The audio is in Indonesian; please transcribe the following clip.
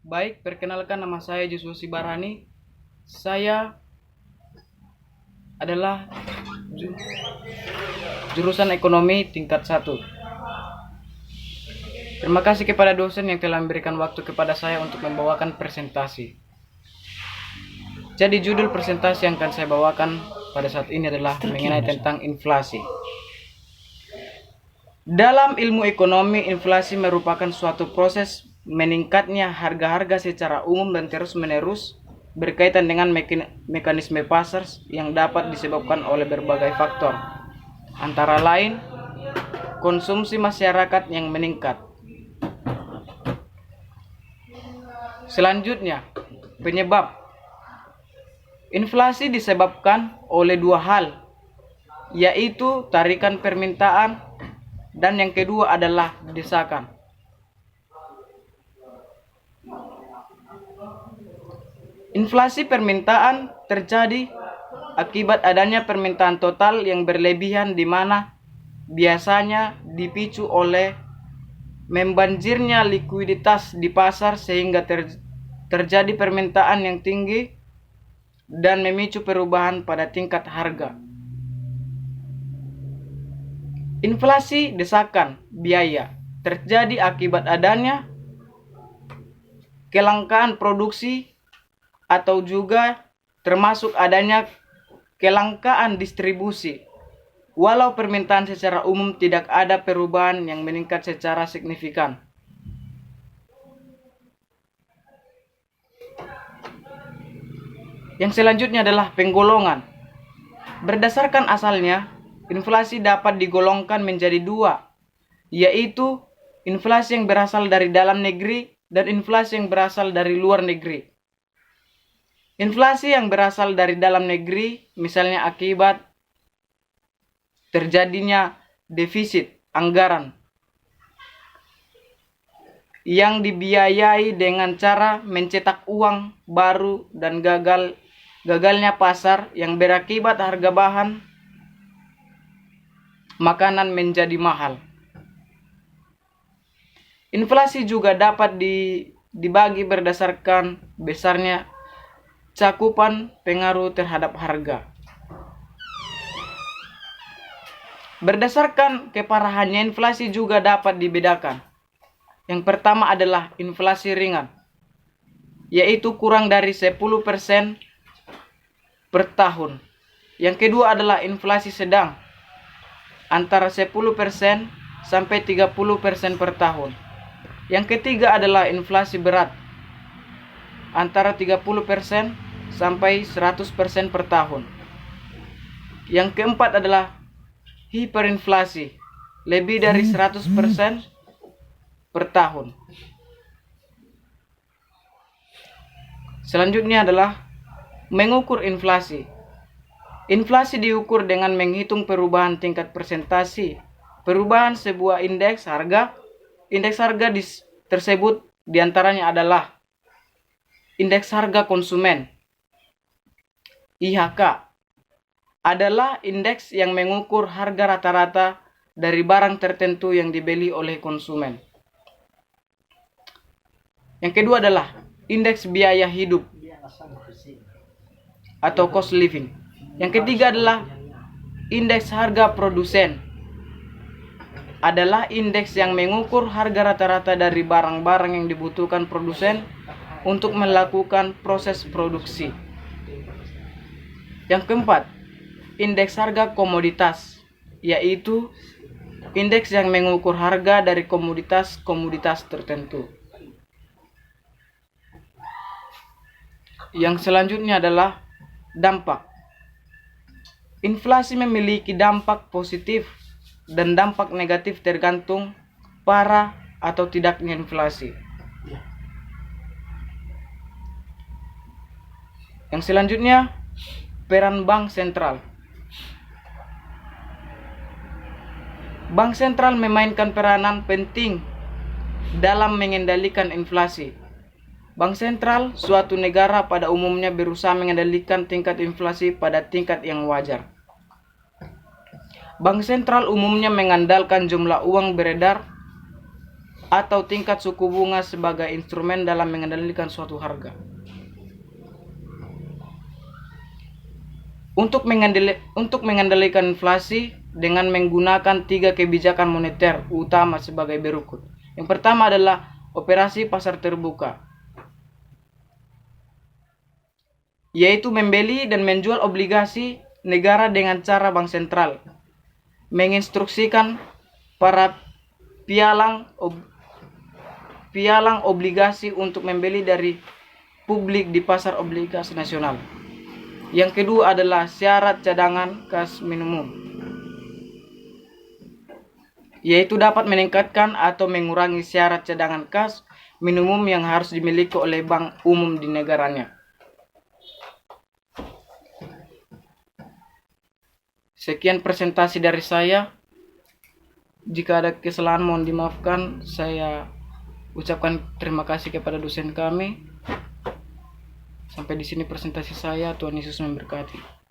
Baik, perkenalkan nama saya Joshua Sibarani. Saya adalah jurusan ekonomi tingkat 1. Terima kasih kepada dosen yang telah memberikan waktu kepada saya untuk membawakan presentasi. Jadi judul presentasi yang akan saya bawakan pada saat ini adalah mengenai tentang inflasi. Dalam ilmu ekonomi, inflasi merupakan suatu proses meningkatnya harga-harga secara umum dan terus-menerus berkaitan dengan mekanisme pasar yang dapat disebabkan oleh berbagai faktor, antara lain konsumsi masyarakat yang meningkat. Selanjutnya, penyebab inflasi disebabkan oleh dua hal, yaitu tarikan permintaan dan yang kedua adalah desakan. Inflasi permintaan terjadi akibat adanya permintaan total yang berlebihan, di mana biasanya dipicu oleh membanjirnya likuiditas di pasar sehingga terjadi permintaan yang tinggi dan memicu perubahan pada tingkat harga. Inflasi desakan biaya terjadi akibat adanya kelangkaan produksi atau juga termasuk adanya kelangkaan distribusi. Walau permintaan secara umum tidak ada perubahan yang meningkat secara signifikan. Yang selanjutnya adalah penggolongan. Berdasarkan asalnya, inflasi dapat digolongkan menjadi dua, yaitu inflasi yang berasal dari dalam negeri dan inflasi yang berasal dari luar negeri. Inflasi yang berasal dari dalam negeri, misalnya akibat terjadinya defisit anggaran yang dibiayai dengan cara mencetak uang baru dan gagalnya pasar yang berakibat harga bahan makanan menjadi mahal. Inflasi juga dapat dibagi berdasarkan besarnya cakupan pengaruh terhadap harga. Berdasarkan keparahannya, inflasi juga dapat dibedakan. Yang pertama adalah inflasi ringan, yaitu kurang dari 10% per tahun. Yang kedua adalah inflasi sedang, antara 10% sampai 30% per tahun. Yang ketiga adalah inflasi berat, antara 30% sampai 100% per tahun. Yang keempat adalah hiperinflasi, lebih dari 100% per tahun. Selanjutnya adalah mengukur inflasi. Inflasi diukur dengan menghitung perubahan tingkat persentase perubahan sebuah indeks harga. Indeks harga tersebut diantaranya adalah indeks harga konsumen, IHK, adalah indeks yang mengukur harga rata-rata dari barang tertentu yang dibeli oleh konsumen. Yang kedua adalah indeks biaya hidup atau cost living. Yang ketiga adalah indeks harga produsen, adalah indeks yang mengukur harga rata-rata dari barang-barang yang dibutuhkan produsen untuk melakukan proses produksi. Yang keempat, indeks harga komoditas, yaitu indeks yang mengukur harga dari komoditas-komoditas tertentu. Yang selanjutnya adalah dampak. Inflasi memiliki dampak positif dan dampak negatif tergantung parah atau tidaknya inflasi. Yang selanjutnya, peran bank sentral. Bank sentral memainkan peranan penting dalam mengendalikan inflasi. Bank sentral suatu negara pada umumnya berusaha mengendalikan tingkat inflasi pada tingkat yang wajar. Bank sentral umumnya mengandalkan jumlah uang beredar atau tingkat suku bunga sebagai instrumen dalam mengendalikan suatu harga. Untuk mengendalikan inflasi dengan menggunakan 3 kebijakan moneter utama sebagai berikut. Yang pertama adalah operasi pasar terbuka, yaitu membeli dan menjual obligasi negara dengan cara bank sentral menginstruksikan para pialang obligasi untuk membeli dari publik di pasar obligasi nasional. Yang kedua adalah syarat cadangan kas minimum, yaitu dapat meningkatkan atau mengurangi syarat cadangan kas minimum yang harus dimiliki oleh bank umum di negaranya. Sekian presentasi dari saya. Jika ada kesalahan mohon dimaafkan. Saya ucapkan terima kasih kepada dosen kami. Sampai di sini presentasi saya. Tuhan Yesus memberkati.